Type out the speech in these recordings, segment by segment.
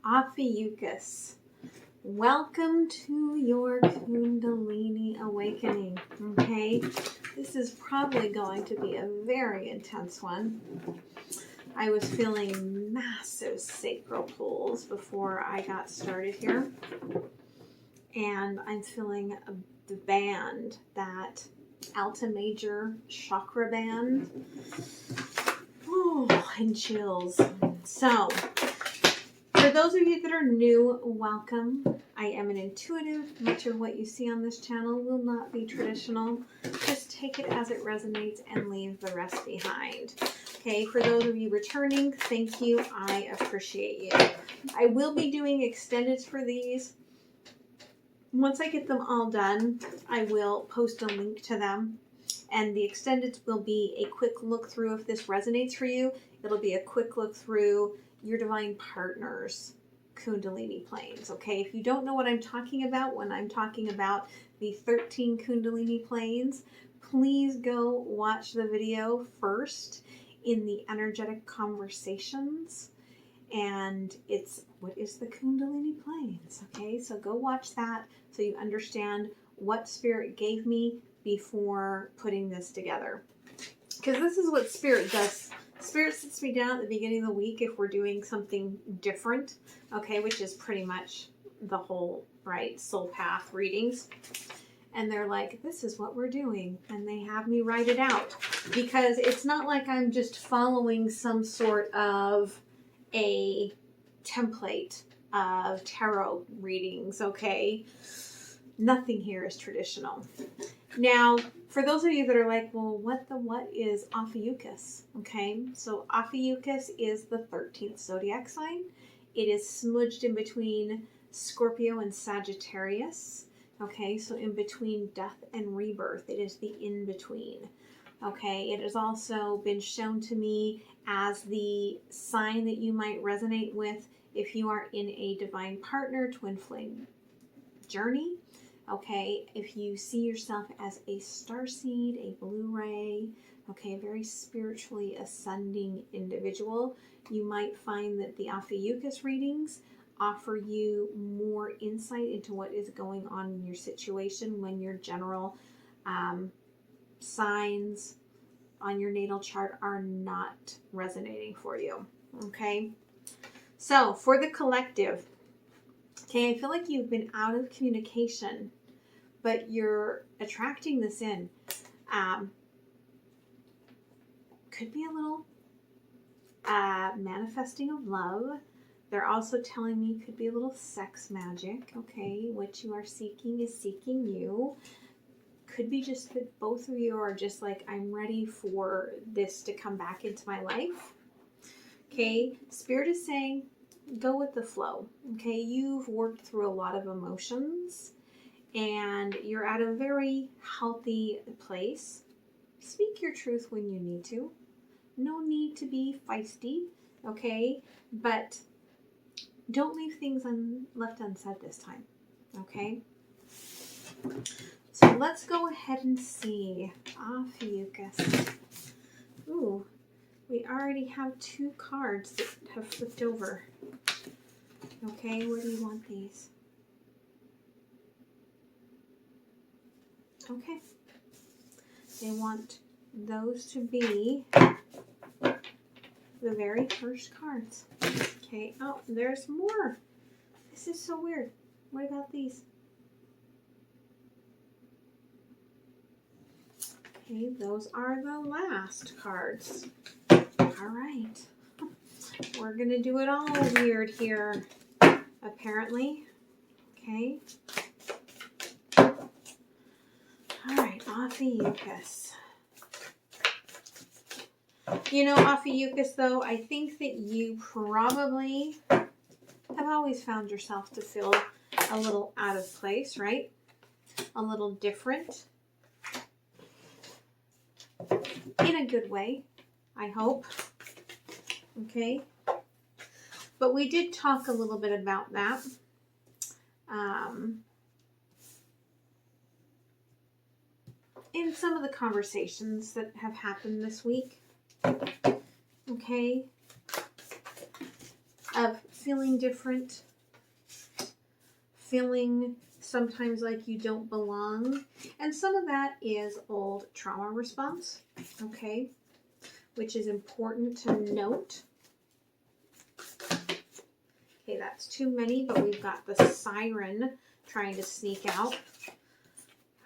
Ophiuchus, welcome to your Kundalini awakening. Okay, this is probably going to be a very intense one. I was feeling massive sacral pulls before I got started here, and I'm feeling the band, that Alta Major Chakra band. Oh, and chills. So, for those of you that are new, welcome. I am an intuitive. Much of what you see on this channel will not be traditional. Just take it as it resonates and leave the rest behind. Okay, for those of you returning, thank you. I appreciate you. I will be doing extendeds for these. Once I get them all done, I will post a link to them. And the extendeds will be a quick look through. If this resonates for you, it'll be a quick look through your divine partner's Kundalini planes. Okay, if you don't know what I'm talking about when I'm talking about the 13 Kundalini planes, please go watch the video first in the energetic conversations. And it's what is the Kundalini planes. Okay, so go watch that so you understand what Spirit gave me before putting this together. Because this is what Spirit does. Spirit sits me down at the beginning of the week if we're doing something different, okay, which is pretty much the whole, right, soul path readings. And they're like, this is what we're doing. And they have me write it out. Because it's not like I'm just following some sort of a template of tarot readings, okay? Nothing here is traditional. Now, for those of you that are like, well, what is Ophiuchus? Okay, so Ophiuchus is the 13th zodiac sign. It is smudged in between Scorpio and Sagittarius. Okay, so in between death and rebirth, it is the in-between. Okay, it has also been shown to me as the sign that you might resonate with if you are in a divine partner, twin flame journey. Okay, if you see yourself as a starseed, a blue ray, okay, a very spiritually ascending individual, you might find that the Ophiuchus readings offer you more insight into what is going on in your situation when your general signs on your natal chart are not resonating for you. Okay, so for the collective, okay, I feel like you've been out of communication, but you're attracting this in. Could be a little manifesting of love. They're also telling me could be a little sex magic. Okay, what you are seeking is seeking you. Could be just that both of you are just like, I'm ready for this to come back into my life. Okay, Spirit is saying, go with the flow. Okay, you've worked through a lot of emotions and you're at a very healthy place. Speak your truth when you need to. No need to be feisty, okay? But don't leave things left unsaid this time, okay? So let's go ahead and see Ophiuchus. Ooh, we already have 2 cards that have flipped over. Okay, where do you want these? Okay. They want those to be the very first cards. Okay, oh, there's more. This is so weird. What about these? Okay, those are the last cards. All right. We're going to do it all weird here, apparently. Okay. All right, Ophiuchus. You know, Ophiuchus, though, I think that you probably have always found yourself to feel a little out of place, right? A little different. In a good way, I hope. Okay. But we did talk a little bit about that. In some of the conversations that have happened this week. Okay. Of feeling different, feeling sometimes like you don't belong. And some of that is old trauma response, okay, which is important to note. Okay, that's too many, but we've got the siren trying to sneak out.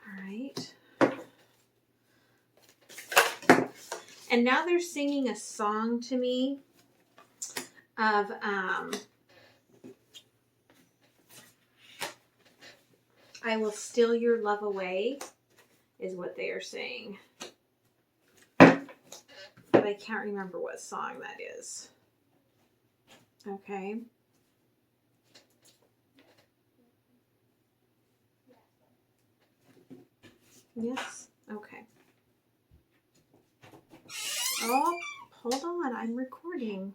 All right. And now they're singing a song to me of I will steal your love away is what they are saying. But I can't remember what song that is. Okay. Yes? Okay. Oh, hold on. I'm recording.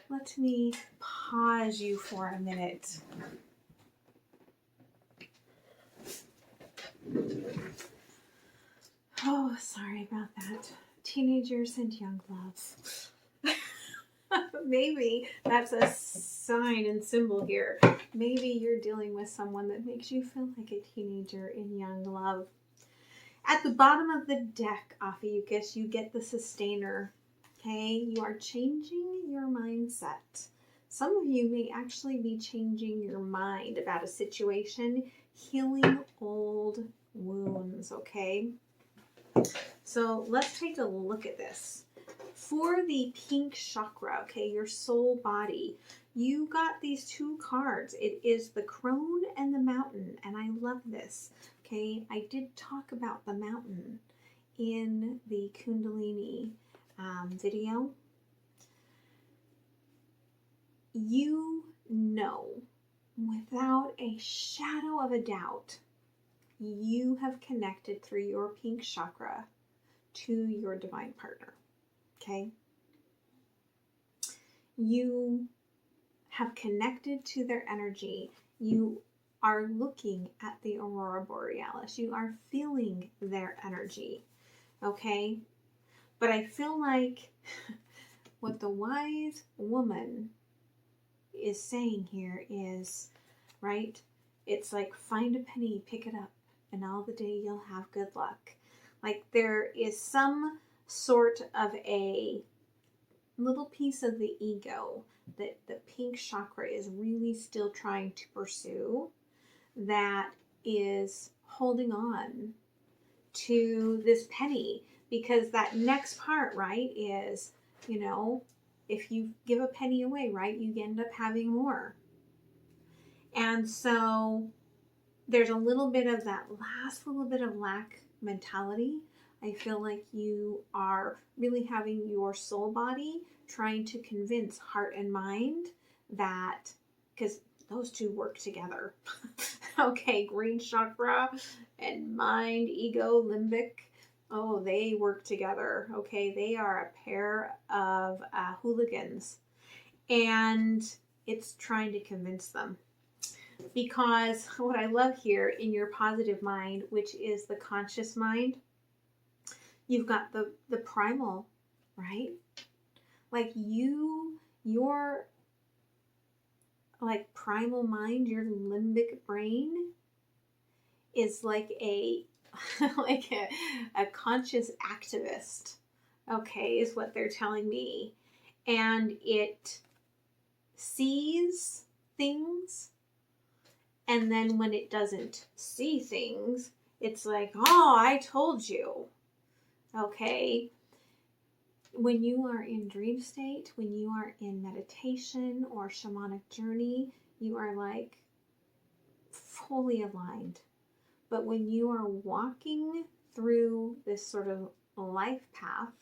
Let me pause you for a minute. Oh, sorry about that. Teenagers and young loves. Maybe that's a sign and symbol here. Maybe you're dealing with someone that makes you feel like a teenager in young love. At the bottom of the deck, Ophiuchus, you get the sustainer. Okay, you are changing your mindset. Some of you may actually be changing your mind about a situation, healing old wounds, okay? So let's take a look at this. For the pink chakra, okay, your soul body, you got these two cards. It is the crone and the mountain, and I love this, okay? I did talk about the mountain in the Kundalini video. You know, without a shadow of a doubt, you have connected through your pink chakra to your divine partner, okay? You have connected to their energy. You are looking at the aurora borealis. You are feeling their energy, okay? But I feel like what the wise woman is saying here is, right, it's like find a penny, pick it up, and all the day you'll have good luck. Like there is some sort of a little piece of the ego that the pink chakra is really still trying to pursue that is holding on to this penny, because that next part, right, is, you know, if you give a penny away, right, you end up having more. And so there's a little bit of that last little bit of lack mentality. I feel like you are really having your soul body trying to convince heart and mind that, because those two work together. Okay, green chakra and mind, ego, limbic. Oh, they work together. Okay, they are a pair of hooligans. And it's trying to convince them. Because what I love here in your positive mind, which is the conscious mind, you've got the primal, right? Like your like primal mind, your limbic brain is like a like a conscious activist, okay, is what they're telling me. And it sees things, and then when it doesn't see things, it's like, oh, I told you. Okay. When you are in dream state, when you are in meditation or shamanic journey, you are like fully aligned. But when you are walking through this sort of life path,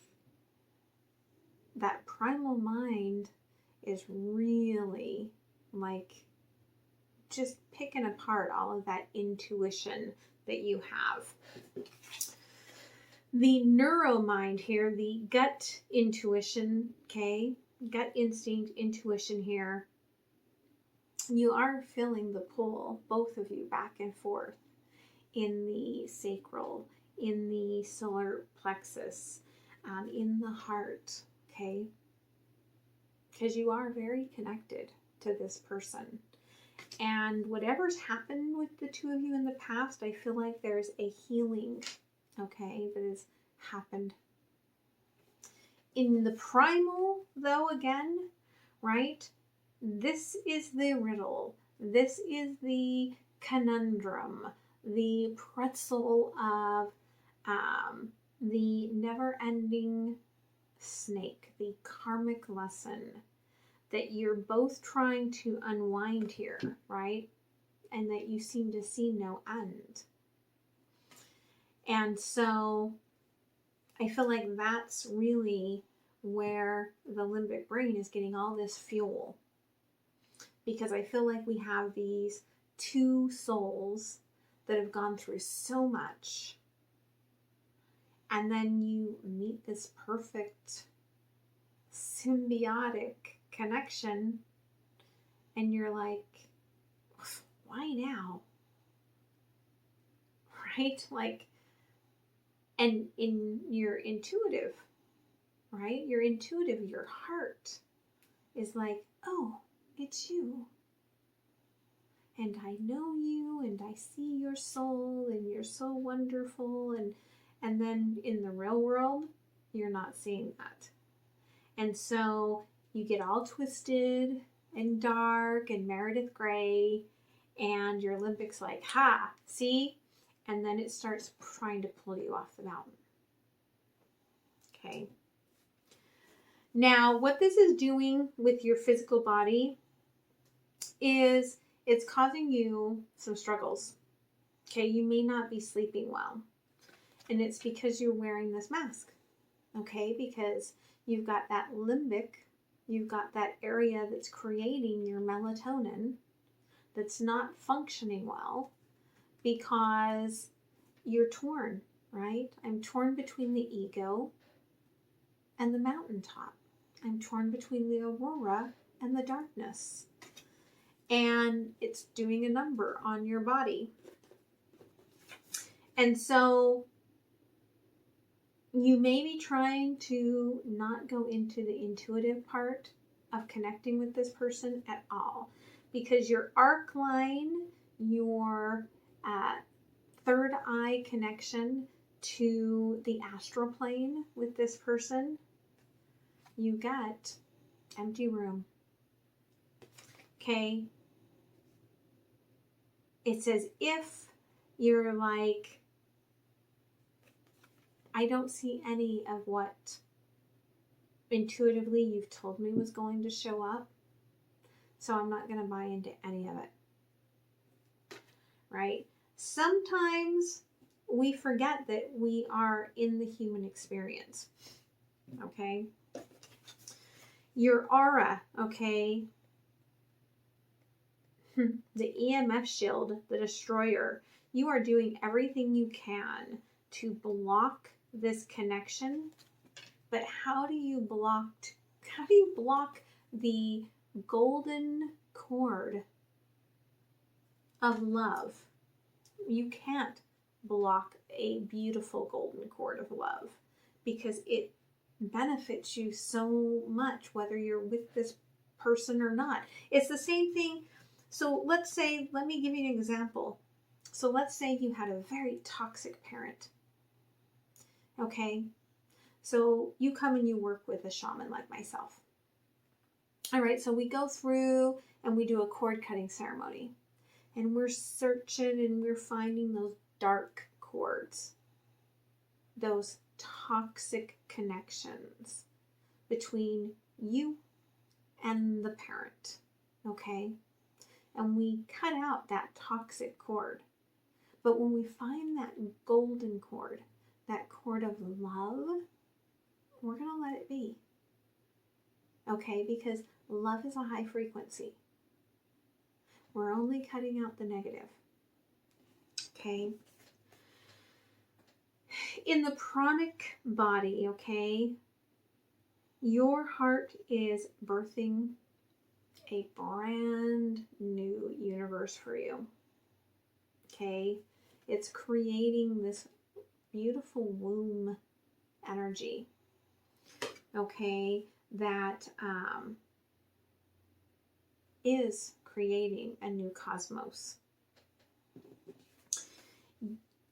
that primal mind is really like just picking apart all of that intuition that you have. The neuro mind here, the gut intuition, okay, gut instinct intuition here, you are feeling the pull, both of you, back and forth in the sacral, in the solar plexus, in the heart, okay? because you are very connected to this person. And whatever's happened with the two of you in the past, I feel like there's a healing, okay, that has happened. In the primal, though, again, right, this is the riddle. This is the conundrum, the pretzel of the never-ending snake, the karmic lesson that you're both trying to unwind here, right? And that you seem to see no end. And so I feel like that's really where the limbic brain is getting all this fuel. Because I feel like we have these two souls that have gone through so much. And then you meet this perfect symbiotic connection and you're like, why now? Right? Like, and you're intuitive, right? You're intuitive, your heart is like, oh, it's you. And I know you, and I see your soul, and you're so wonderful. And then in the real world, you're not seeing that. And so you get all twisted and dark and Meredith Grey, and your limbic's like, ha, see? And then it starts trying to pull you off the mountain. Okay. Now, what this is doing with your physical body is it's causing you some struggles. Okay, you may not be sleeping well. And it's because you're wearing this mask. Okay, because you've got that limbic, you've got that area that's creating your melatonin that's not functioning well because you're torn, right? I'm torn between the ego and the mountaintop. I'm torn between the aurora and the darkness. And it's doing a number on your body. And so you may be trying to not go into the intuitive part of connecting with this person at all, because your arc line, your third eye connection to the astral plane with this person, you got empty room. Okay? It's as if you're like, I don't see any of what intuitively you've told me was going to show up, so I'm not going to buy into any of it. Right? Sometimes we forget that we are in the human experience. Okay? Your aura, okay? The EMF shield, the destroyer, you are doing everything you can to block this connection. But how do you block the golden cord of love? You can't block a beautiful golden cord of love because it benefits you so much whether you're with this person or not. It's the same thing. So let me give you an example. So let's say you had a very toxic parent. Okay? So you come and you work with a shaman like myself. All right, so we go through and we do a cord cutting ceremony. And we're searching and we're finding those dark cords, those toxic connections between you and the parent, okay? And we cut out that toxic cord. But when we find that golden cord, that cord of love, we're going to let it be, okay? Because love is a high frequency. We're only cutting out the negative, okay? In the pranic body, okay, your heart is birthing a brand new universe for you, okay? It's creating this beautiful womb energy, okay, that is creating a new cosmos.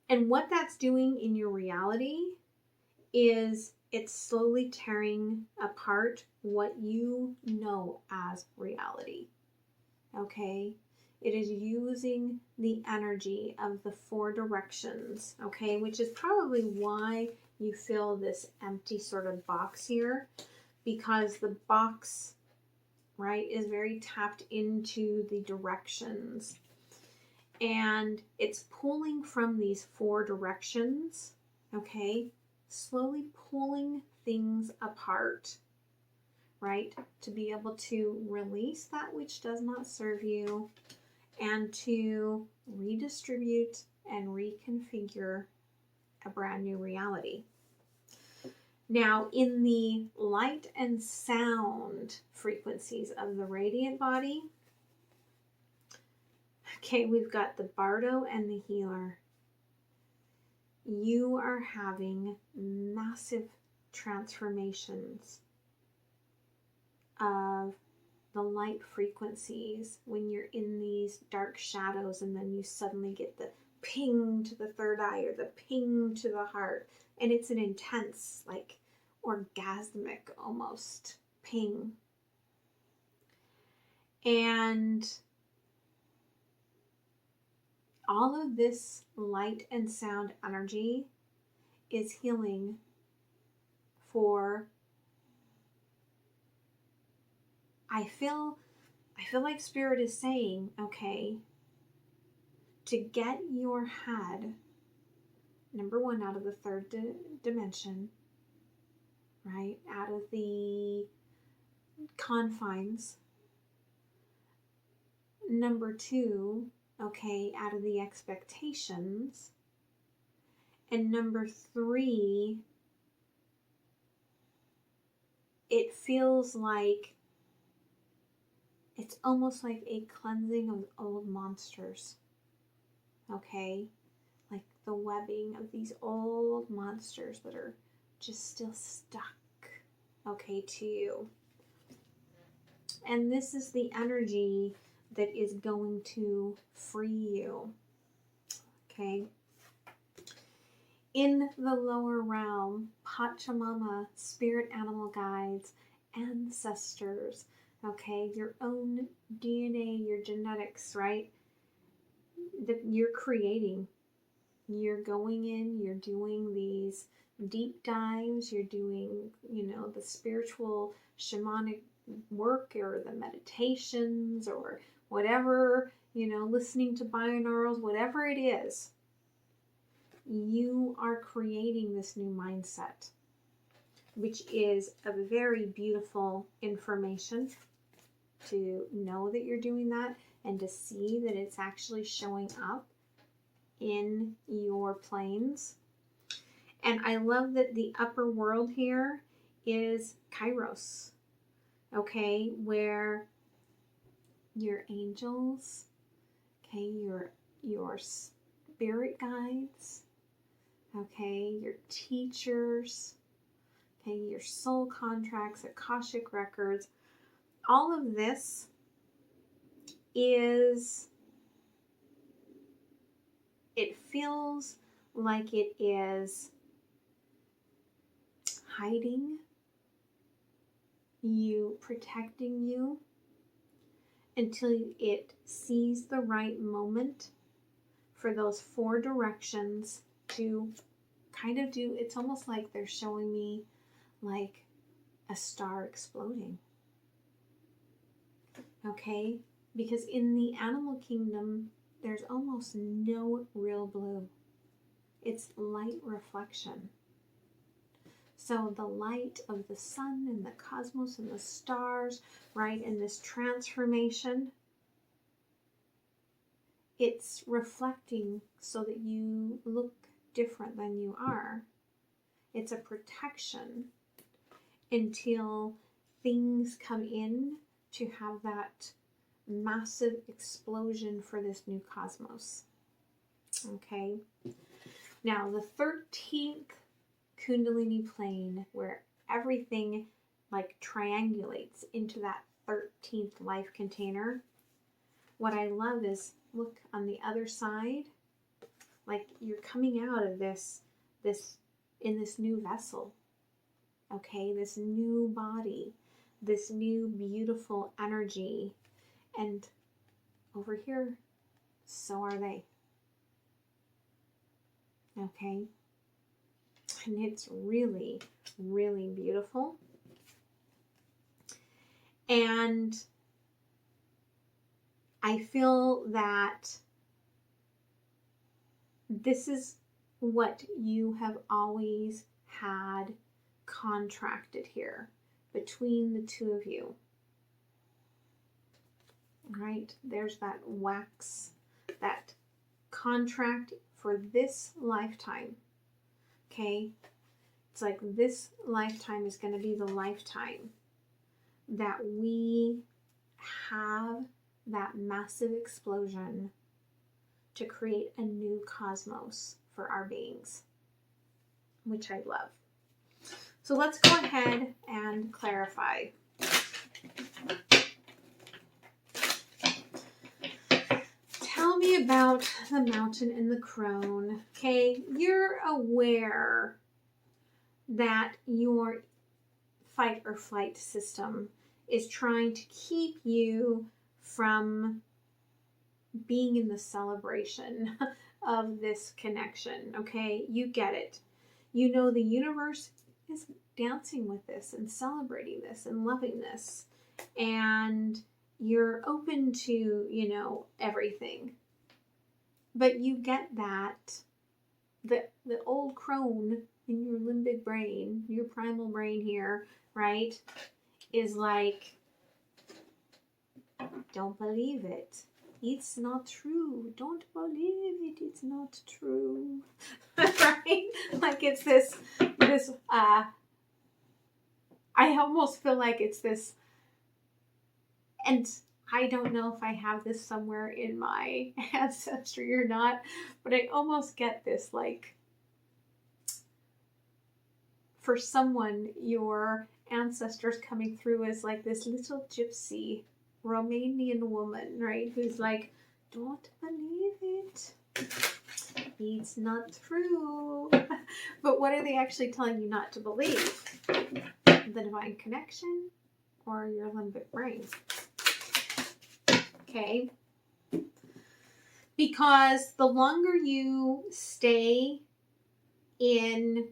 And what that's doing in your reality is it's slowly tearing apart what you know as reality. Okay? It is using the energy of the 4 directions, okay? Which is probably why you feel this empty sort of box here, because the box, right, is very tapped into the directions. And it's pulling from these 4 directions, okay? Slowly pulling things apart, right? To be able to release that which does not serve you and to redistribute and reconfigure a brand new reality. Now, in the light and sound frequencies of the radiant body, okay, we've got the Bardo and the Healer. You are having massive transformations of the light frequencies when you're in these dark shadows, and then you suddenly get the ping to the third eye or the ping to the heart, and it's an intense, like orgasmic almost ping. And all of this light and sound energy is healing for, I feel like Spirit is saying, okay, to get your head, number 1, out of the 3rd dimension, right, out of the confines. Number 2, okay, out of the expectations. And number 3, it feels like it's almost like a cleansing of old monsters, okay? Like the webbing of these old monsters that are just still stuck, okay, to you. And this is the energy that is going to free you, okay? In the lower realm, Pachamama, spirit animal guides, ancestors, okay, your own DNA, your genetics, right, that you're creating. You're going in, you're doing these deep dives, you're doing, the spiritual shamanic work or the meditations or whatever, listening to binaurals, whatever it is. You are creating this new mindset, which is a very beautiful information to know that you're doing that and to see that it's actually showing up in your planes. And I love that the upper world here is Kairos, okay, where your angels, okay, your spirit guides, okay, your teachers, okay, your soul contracts, Akashic records, all of this it feels like it is hiding you, protecting you until it sees the right moment for those 4 directions to kind of do, it's almost like they're showing me like a star exploding. Okay? Because in the animal kingdom, there's almost no real blue. It's light reflection. So the light of the sun and the cosmos and the stars, right, and this transformation, it's reflecting so that you look different than you are. It's a protection until things come in to have that massive explosion for this new cosmos. Okay? Now, the 13th Kundalini plane, where everything like triangulates into that 13th life container. What I love is, look on the other side, like you're coming out of this in this new vessel, okay, this new body, this new beautiful energy, and over here, so are they, okay, and it's really, really beautiful. And I feel that this is what you have always had contracted here between the two of you. Right? There's that wax, that contract for this lifetime. Okay? It's like this lifetime is going to be the lifetime that we have that massive explosion to create a new cosmos for our beings, which I love. So let's go ahead and clarify. Tell me about the mountain and the crone. Okay, you're aware that your fight or flight system is trying to keep you from being in the celebration of this connection, okay? You get it. You know the universe is dancing with this and celebrating this and loving this. And you're open to, you know, everything. But you get that the old crone in your limbic brain, your primal brain here, right, is like, don't believe it. It's not true. Don't believe it. It's not true. Right? Like it's this, I almost feel like it's this, and I don't know if I have this somewhere in my ancestry or not, but I almost get this, like, for someone, your ancestors coming through as like this little gypsy Romanian woman, right? Who's like, don't believe it. It's not true. But what are they actually telling you not to believe? The divine connection or your limbic brain? Okay. Because the longer you stay in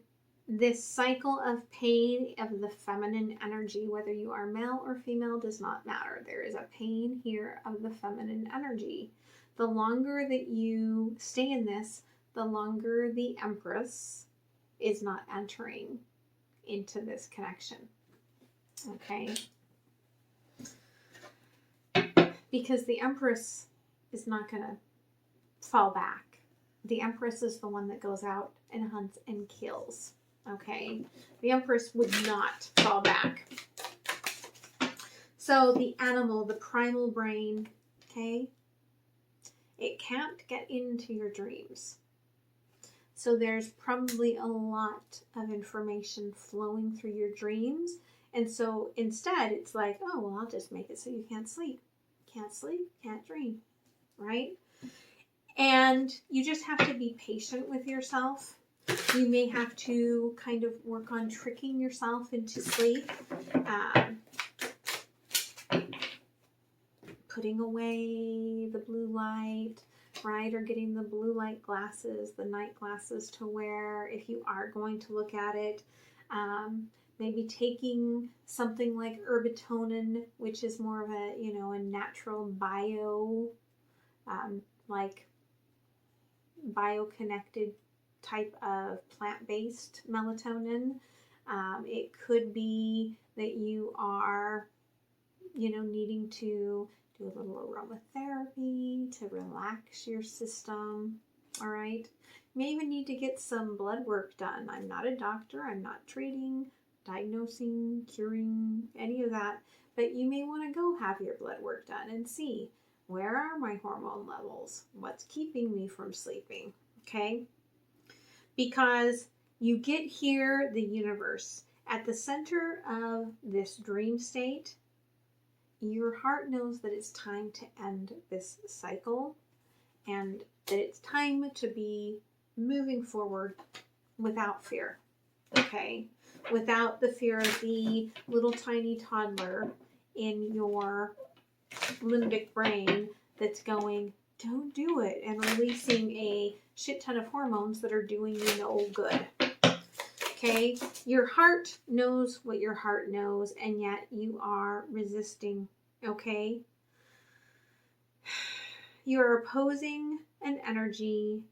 this cycle of pain of the feminine energy, whether you are male or female, does not matter. There is a pain here of the feminine energy. The longer that you stay in this, the longer the Empress is not entering into this connection. Okay? Because the Empress is not going to fall back. The Empress is the one that goes out and hunts and kills. Okay, the Empress would not fall back. So the animal, the primal brain, okay, it can't get into your dreams. So there's probably a lot of information flowing through your dreams. And so instead it's like, oh, well, I'll just make it so you can't sleep. Can't sleep, can't dream, right? And you just have to be patient with yourself. You may have to kind of work on tricking yourself into sleep, putting away the blue light, right? Or getting the blue light glasses, the night glasses to wear if you are going to look at it. Maybe taking something like herbatonin, which is more of a, you know, a natural bio-connected type of plant-based melatonin. It could be that you are, you know, needing to do a little aromatherapy to relax your system. All right. You may even need to get some blood work done. I'm not a doctor. I'm not treating, diagnosing, curing, any of that. But you may want to go have your blood work done and see, where are my hormone levels? What's keeping me from sleeping? Okay. Because you get here, the universe, at the center of this dream state, your heart knows that it's time to end this cycle and that it's time to be moving forward without fear, okay? Without the fear of the little tiny toddler in your limbic brain that's going, don't do it, and releasing a shit ton of hormones that are doing you no good. Okay, your heart knows what your heart knows, and yet you are resisting, okay? You are opposing an energy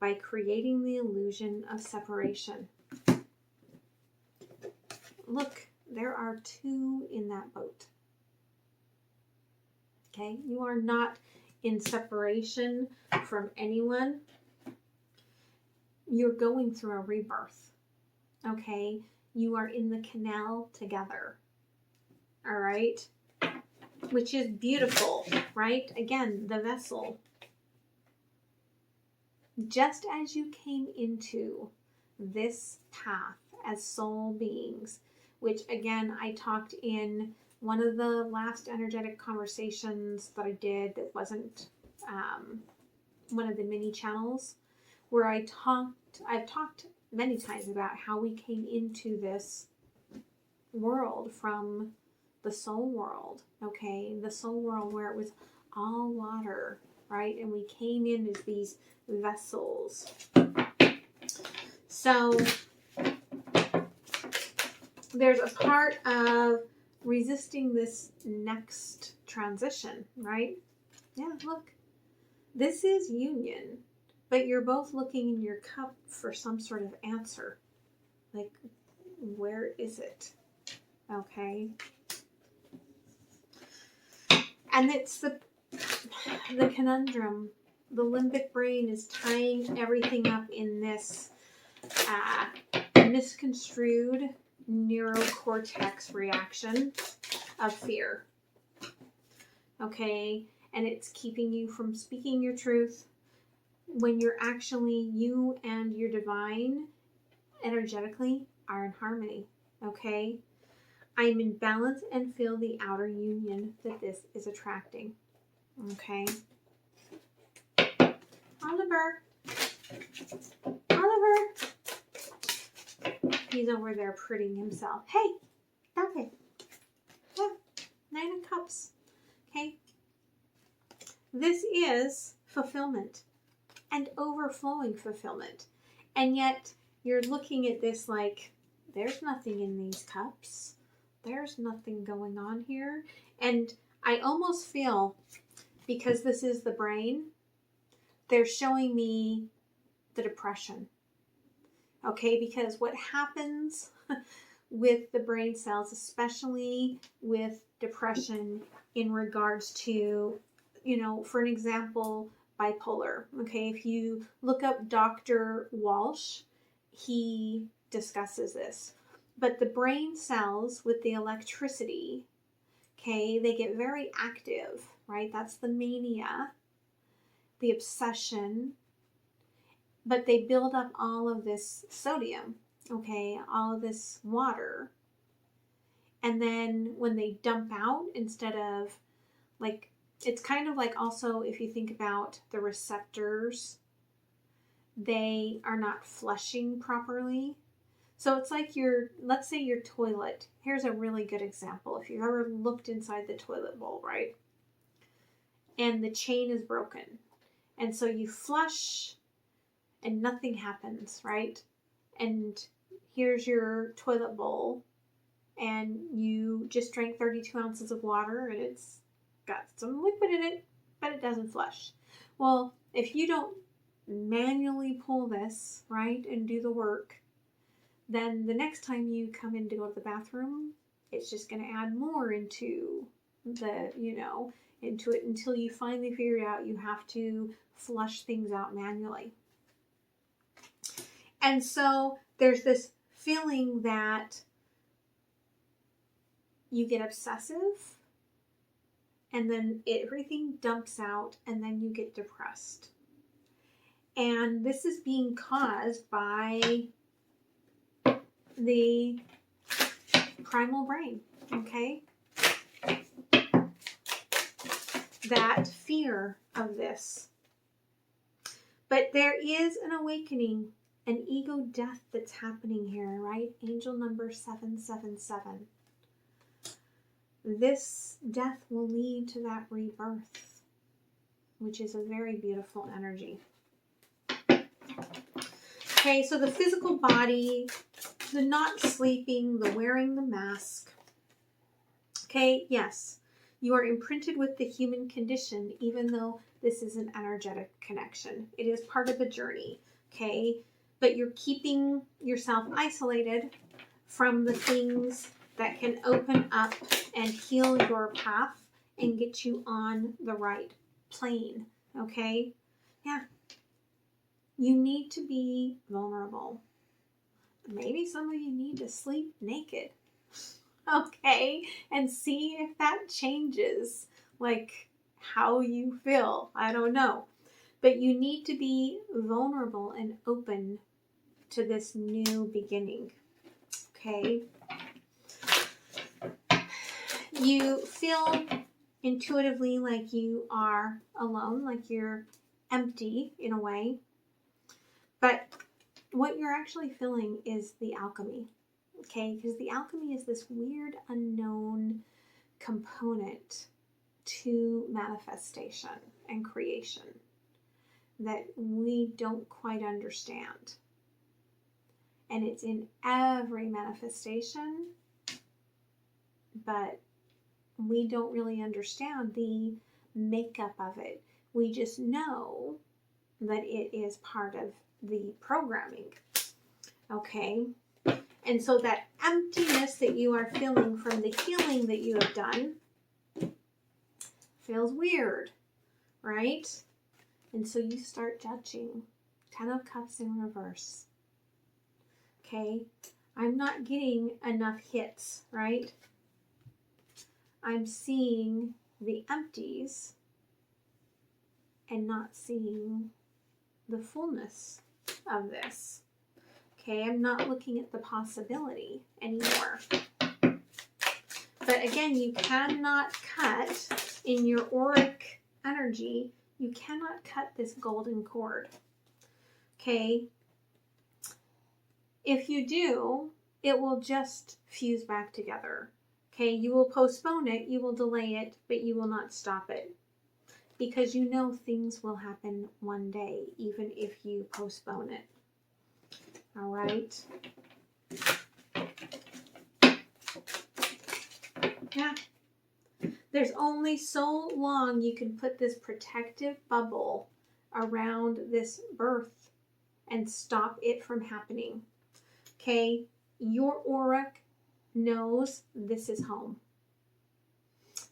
by creating the illusion of separation. Look, there are two in that boat. Okay, you are not in separation from anyone. You're going through a rebirth. Okay, you are in the canal together. All right, which is beautiful, right? Again, the vessel. Just as you came into this path as soul beings, which again, I talked in one of the last energetic conversations that I did that wasn't one of the mini channels, where I've talked many times about how we came into this world from the soul world, okay? The soul world where it was all water, right? And we came in as these vessels. So there's a part of resisting this next transition, right? Yeah, look. This is union, but you're both looking in your cup for some sort of answer. Like, where is it? Okay. And it's the conundrum. The limbic brain is tying everything up in this misconstrued neurocortex reaction of fear. Okay, and it's keeping you from speaking your truth when you're actually, you and your divine energetically are in harmony. Okay, I'm in balance and feel the outer union that this is attracting. Okay, Oliver, he's over there prettying himself. Hey, okay, yeah, 9 of Cups. Okay, this is fulfillment and overflowing fulfillment, and yet you're looking at this like, there's nothing in these cups. There's nothing going on here. And I almost feel, because this is the brain, they're showing me the depression. Okay, because what happens with the brain cells, especially with depression in regards to, you know, for an example, bipolar. Okay, if you look up Dr. Walsh, he discusses this. But the brain cells with the electricity, okay, they get very active, right? That's the mania, the obsession, but they build up all of this sodium, okay, all of this water. And then when they dump out, instead of like, it's kind of like also if you think about the receptors, they are not flushing properly. So it's like let's say your toilet. Here's a really good example. If you've ever looked inside the toilet bowl, right? And the chain is broken. And so you flush and nothing happens, right? And here's your toilet bowl and you just drank 32 ounces of water and it's got some liquid in it, but it doesn't flush. Well, if you don't manually pull this, right, and do the work, then the next time you come in to go to the bathroom, it's just going to add more into the, into it until you finally figure it out you have to flush things out manually. And so there's this feeling that you get obsessive and then everything dumps out and then you get depressed. And this is being caused by the primal brain, okay? that fear of this. But there is an awakening, an ego death that's happening here, right? Angel number 777. This death will lead to that rebirth, which is a very beautiful energy. Okay, so the physical body, the not sleeping, the wearing the mask. Okay, yes, you are imprinted with the human condition, even though this is an energetic connection. It is part of the journey, okay? But you're keeping yourself isolated from the things that can open up and heal your path and get you on the right plane, okay? Yeah. You need to be vulnerable. Maybe some of you need to sleep naked, okay? And see if that changes, like, how you feel. I don't know. But you need to be vulnerable and open to this new beginning, okay? You feel intuitively like you are alone, like you're empty in a way. But what you're actually feeling is the alchemy, okay? Because the alchemy is this weird, unknown component to manifestation and creation that we don't quite understand. And it's in every manifestation, but we don't really understand the makeup of it. We just know that it is part of the programming, okay? And so that emptiness that you are feeling from the healing that you have done feels weird, right? And so you start judging. 10 of Cups in reverse. Okay, I'm not getting enough hits, right? I'm seeing the empties and not seeing the fullness of this. Okay, I'm not looking at the possibility anymore. But again, you cannot cut in your auric energy, you cannot cut this golden cord. Okay, if you do, it will just fuse back together. Okay, you will postpone it, you will delay it, but you will not stop it. Because you know things will happen one day, even if you postpone it. All right? Yeah. There's only so long you can put this protective bubble around this birth and stop it from happening. Okay? Your auric knows this is home.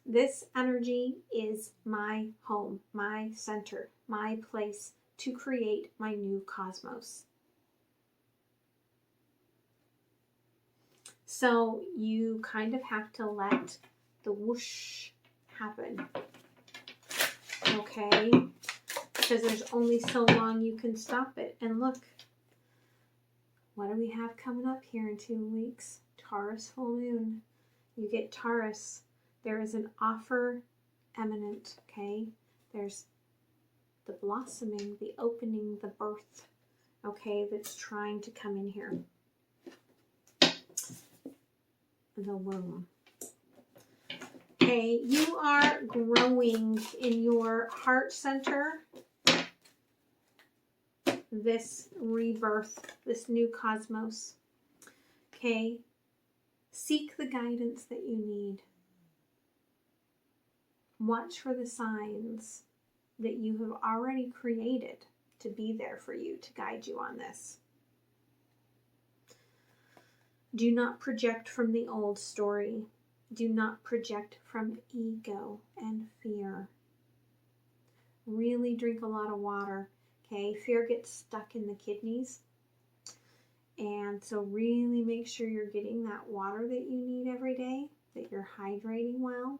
This energy is my home, my center, my place to create my new cosmos. So you kind of have to let the whoosh happen, okay? Because there's only so long you can stop it. And look, what do we have coming up here in 2 weeks? Taurus full moon. You get Taurus. There is an offer imminent, okay? There's the blossoming, the opening, the birth, okay, that's trying to come in here. The womb. Okay, you are growing in your heart center. This rebirth, this new cosmos. Okay, seek the guidance that you need. Watch for the signs that you have already created to be there for you, to guide you on this. Do not project from the old story. Do not project from ego and fear. Really drink a lot of water, okay? Fear gets stuck in the kidneys. And so really make sure you're getting that water that you need every day, that you're hydrating well.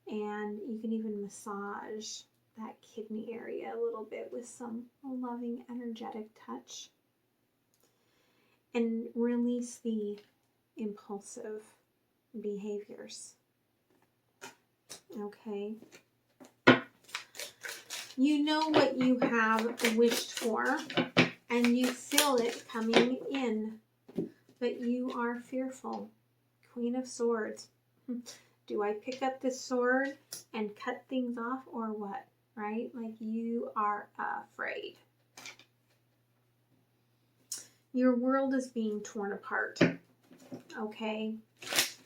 And you can even massage that kidney area a little bit with some loving, energetic touch. And release the impulsive behaviors. Okay? You know what you have wished for, and you feel it coming in, but you are fearful. Queen of Swords. Do I pick up this sword and cut things off or what? Right? Like you are afraid. Your world is being torn apart. Okay?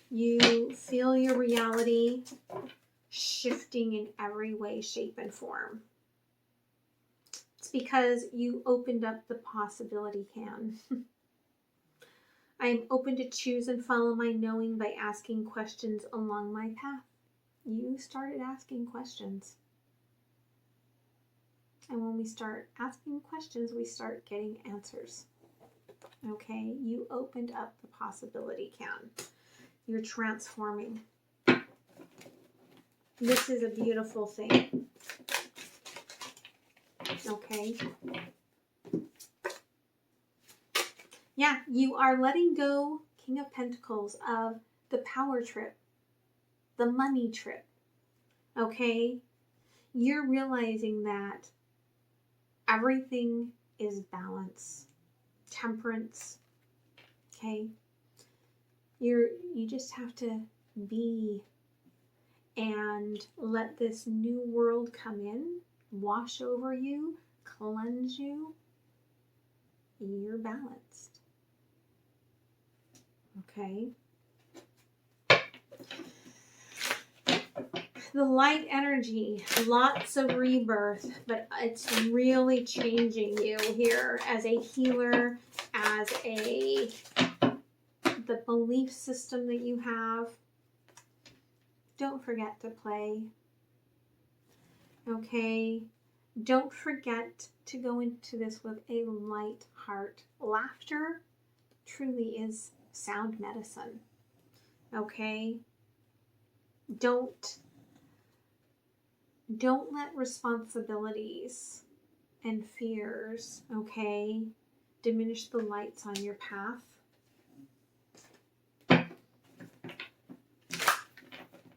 You feel your reality shifting in every way, shape, and form. It's because you opened up the possibility can. I am open to choose and follow my knowing by asking questions along my path. You started asking questions. And when we start asking questions, we start getting answers. Okay? You opened up the possibility can. You're transforming. This is a beautiful thing. Okay? Yeah, you are letting go, King of Pentacles, of the power trip, the money trip. Okay? You're realizing that everything is balance, temperance. Okay? You just have to be and let this new world come in, wash over you, cleanse you. You're balanced. Okay? The light energy, lots of rebirth, but it's really changing you here as a healer, as the belief system that you have. Don't forget to play. Okay? Don't forget to go into this with a light heart. Laughter truly is sound medicine. Okay? Don't let responsibilities and fears, okay, diminish the lights on your path.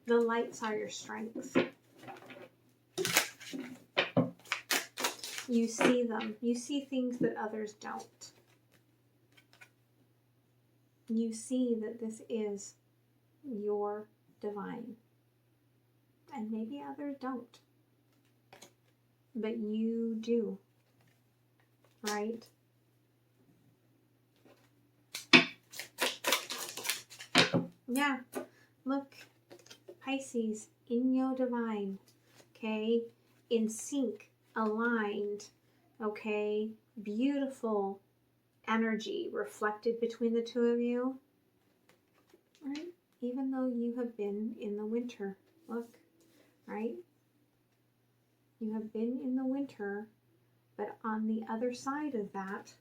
The lights are your strength. You see them. You see things that others don't. You see that this is your divine. And maybe others don't. But you do. Right? Yeah. Look. Pisces, in your divine. Okay? In sync. Aligned. Okay? Beautiful energy reflected between the two of you. Right? Even though you have been in the winter. Look. Right? You have been in the winter, but on the other side of that,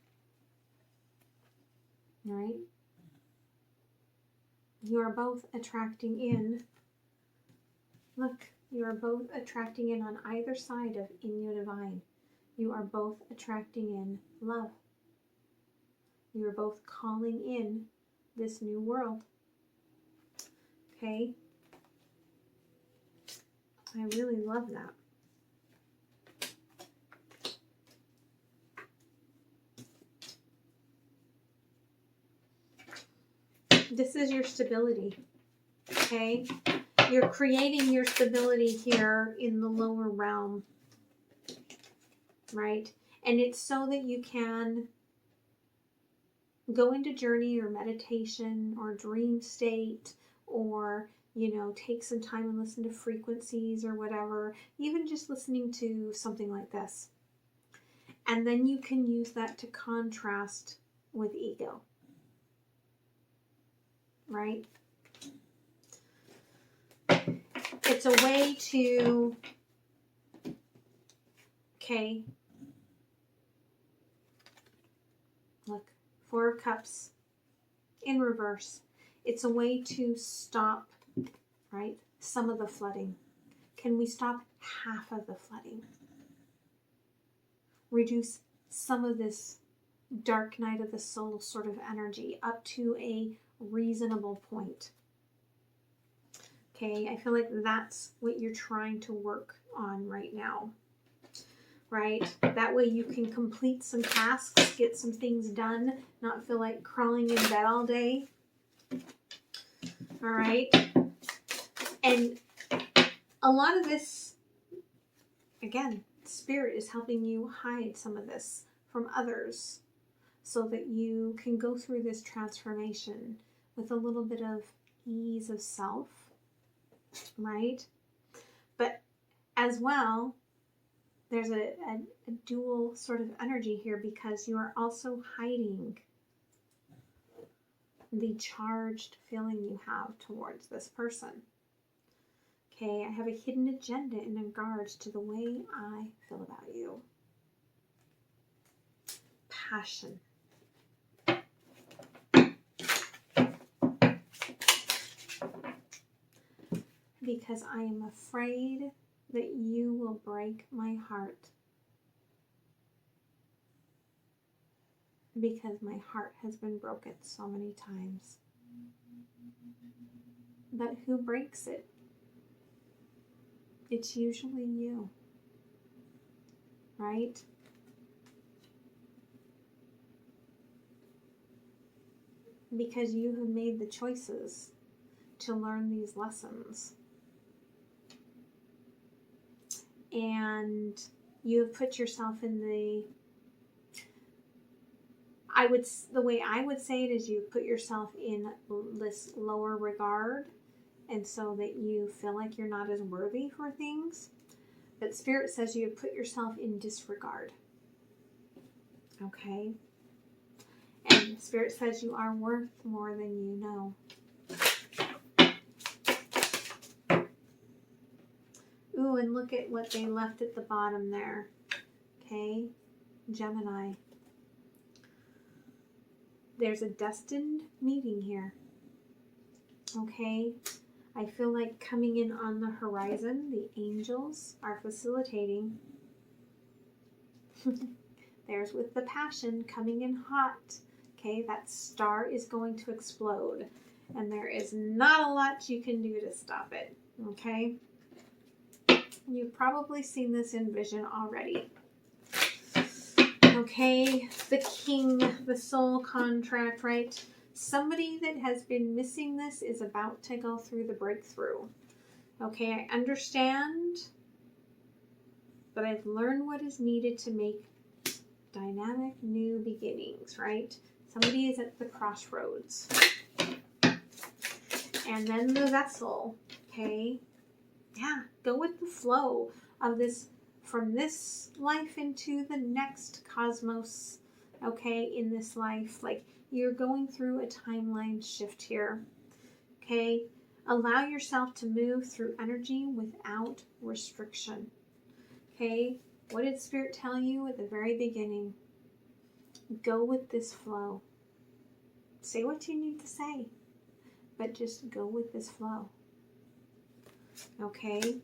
right, you are both attracting in, look, you are both attracting in on either side of in your divine. You are both attracting in love. You are both calling in this new world. Okay? I really love that. This is your stability, okay? You're creating your stability here in the lower realm, right? And it's so that you can go into journey or meditation or dream state, or, you know, take some time and listen to frequencies or whatever, even just listening to something like this. And then you can use that to contrast with ego. Right? It's a way to, okay, look, Four of Cups in reverse. It's a way to stop, right, some of the flooding. Can we stop half of the flooding? Reduce some of this dark night of the soul sort of energy up to a reasonable point. Okay, I feel like that's what you're trying to work on right now. right? That way you can complete some tasks, get some things done, not feel like crawling in bed all day. All right. And a lot of this, again, Spirit is helping you hide some of this from others so that you can go through this transformation with a little bit of ease of self, right? But as well, there's a dual sort of energy here because you are also hiding the charged feeling you have towards this person. Okay, I have a hidden agenda in regards to the way I feel about you. Passion. Because I am afraid that you will break my heart. Because my heart has been broken so many times. But who breaks it? It's usually you, right? Because you have made the choices to learn these lessons. And you have put yourself in the way I would say it is you put yourself in this lower regard, and so that you feel like you're not as worthy for things. But Spirit says you have put yourself in disregard. Okay? And Spirit says you are worth more than you know. Ooh, and look at what they left at the bottom there. Okay? Gemini. There's a destined meeting here. Okay? I feel like coming in on the horizon, the angels are facilitating. There's with the passion coming in hot. Okay, that star is going to explode. And there is not a lot you can do to stop it. Okay? You've probably seen this in vision already. Okay, the king, the soul contract, right? Somebody that has been missing this is about to go through the breakthrough. Okay, I understand, but I've learned what is needed to make dynamic new beginnings, right? Somebody is at the crossroads. And then the vessel, okay? Yeah, go with the flow of this, from this life into the next cosmos, okay, in this life. Like, you're going through a timeline shift here, okay? Allow yourself to move through energy without restriction, okay? What did Spirit tell you at the very beginning? Go with this flow. Say what you need to say, but just go with this flow, okay?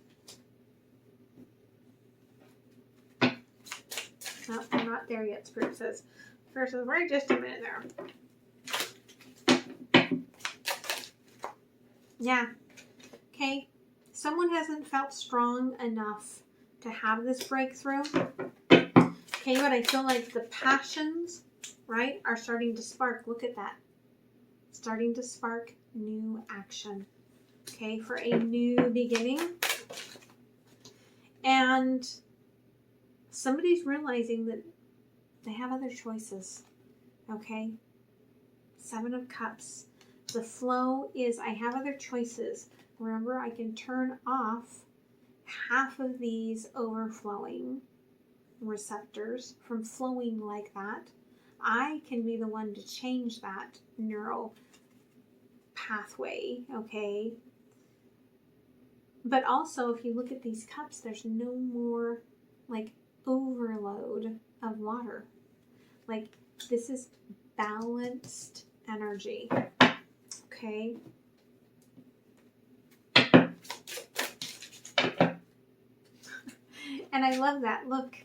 No, I'm not there yet, Spirit says. Spirit says, wait just a minute there. Yeah. Okay. Someone hasn't felt strong enough to have this breakthrough. Okay, but I feel like the passions, right, are starting to spark. Look at that. Starting to spark new action. Okay, for a new beginning. And somebody's realizing that they have other choices. Okay? 7 of Cups. The flow is, I have other choices. Remember, I can turn off half of these overflowing receptors from flowing like that. I can be the one to change that neural pathway, okay? But also, if you look at these cups, there's no more, like, overload of water. Like, this is balanced energy, okay? And I love that. Look,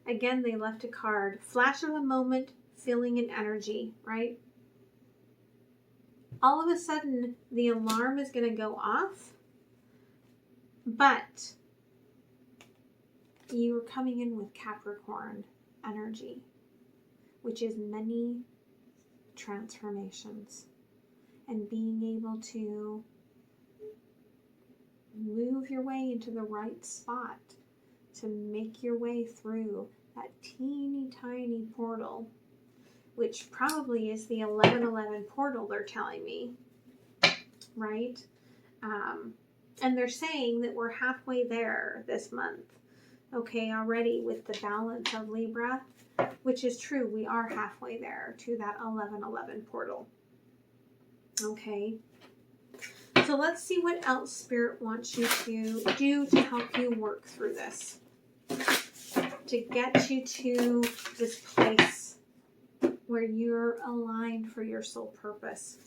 again, they left a card. Flash of a moment, feeling an energy, right? All of a sudden, the alarm is going to go off, but you're coming in with Capricorn energy, which is many transformations and being able to move your way into the right spot to make your way through that teeny tiny portal, which probably is the 1111 portal, they're telling me, right? And they're saying that we're halfway there this month, okay, already with the balance of Libra, which is true. We are halfway there to that 1111 portal, okay? So let's see what else Spirit wants you to do to help you work through this, to get you to this place where you're aligned for your soul purpose.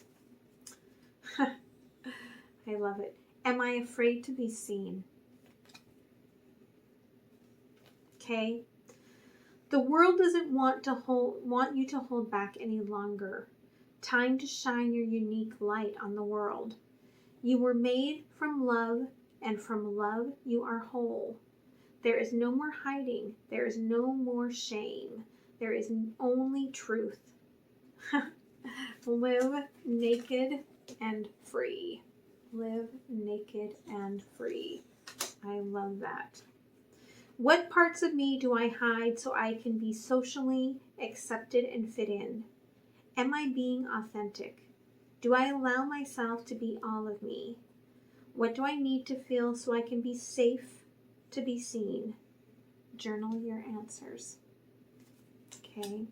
I love it. Am I afraid to be seen? Okay. The world doesn't want you to hold back any longer. Time to shine your unique light on the world. You were made from love, and from love you are whole. There is no more hiding. There is no more shame. There is only truth. Live naked and free. Live naked and free. I love that. What parts of me do I hide so I can be socially accepted and fit in? Am I being authentic? Do I allow myself to be all of me? What do I need to feel so I can be safe to be seen? Journal your answers. Okay,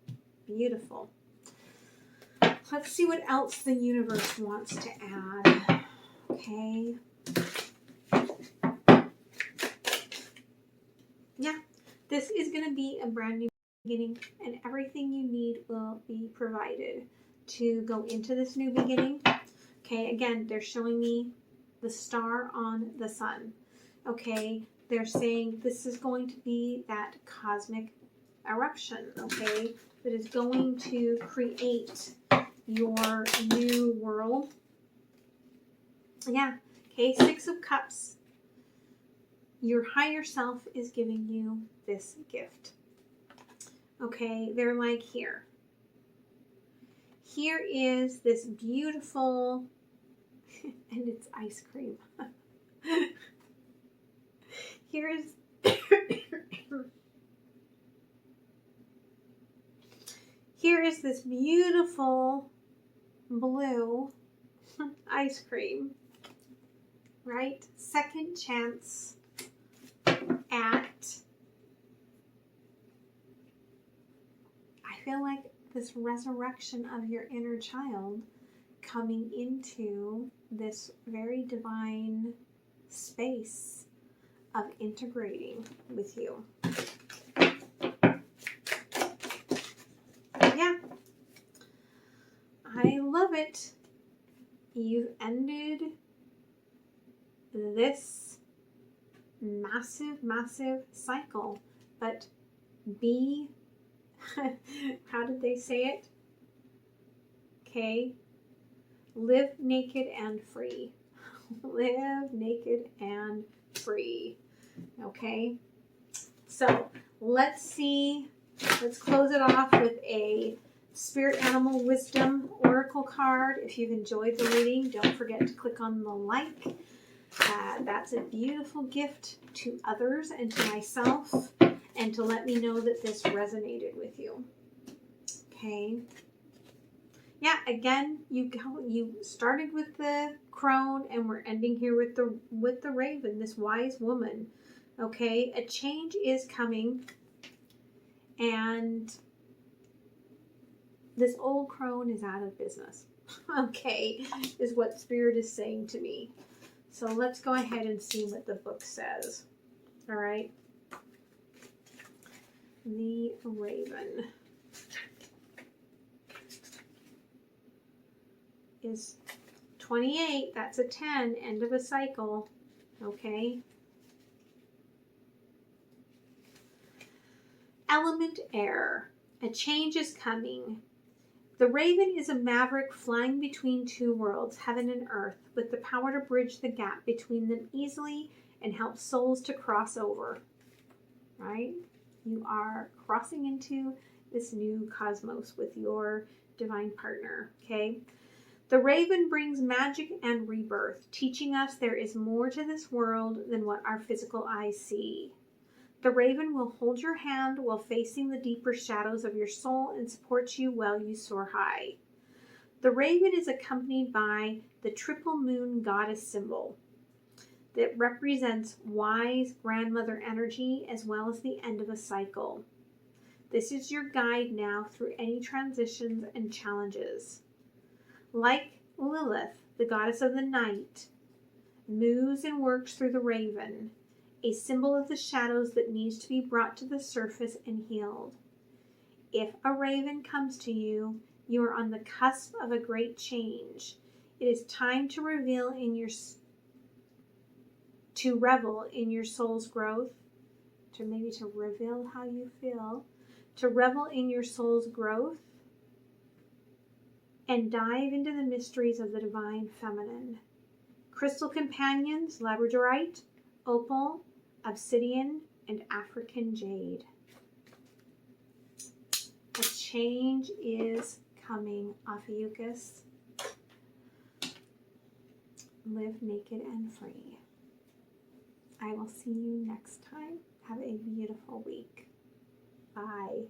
beautiful. Let's see what else the universe wants to add. Okay. Yeah, this is going to be a brand new beginning, and everything you need will be provided to go into this new beginning. Okay, again, they're showing me the star on the sun. Okay, they're saying this is going to be that cosmic eruption, okay, that is going to create your new world. Yeah, okay, 6 of Cups. Your higher self is giving you this gift. Okay, they're like, here. Here is this beautiful, and it's ice cream. Here is, here is this beautiful blue ice cream, right? Second chance at, I feel like this resurrection of your inner child coming into this very divine space of integrating with you. Yeah, I love it. You've ended this massive cycle, but be, how did they say it? Okay, live naked and free. Live naked and free. Okay, so let's close it off with a Spirit Animal Wisdom Oracle card. If you've enjoyed the reading, don't forget to click on the like. That's a beautiful gift to others and to myself, and to let me know that this resonated with you. Okay. Yeah, again, you started with the crone, and we're ending here with the raven, this wise woman. Okay, a change is coming, and this old crone is out of business. Okay, is what Spirit is saying to me. So let's go ahead and see what the book says. All right. The raven is 28. That's a 10. End of a cycle. Okay. Element air. A change is coming. The raven is a maverick flying between two worlds, heaven and earth, with the power to bridge the gap between them easily and help souls to cross over. right? You are crossing into this new cosmos with your divine partner, okay? The raven brings magic and rebirth, teaching us there is more to this world than what our physical eyes see. The raven will hold your hand while facing the deeper shadows of your soul and support you while you soar high. The raven is accompanied by the triple moon goddess symbol that represents wise grandmother energy as well as the end of a cycle. This is your guide now through any transitions and challenges. Like Lilith, the goddess of the night, moves and works through the raven, a symbol of the shadows that needs to be brought to the surface and healed. If a raven comes to you, you are on the cusp of a great change. It is time to revel in your soul's growth, to reveal how you feel, to revel in your soul's growth, and dive into the mysteries of the divine feminine. Crystal companions, labradorite, opal, obsidian, and African jade. A change is coming, Ophiuchus. Live naked and free. I will see you next time. Have a beautiful week. Bye.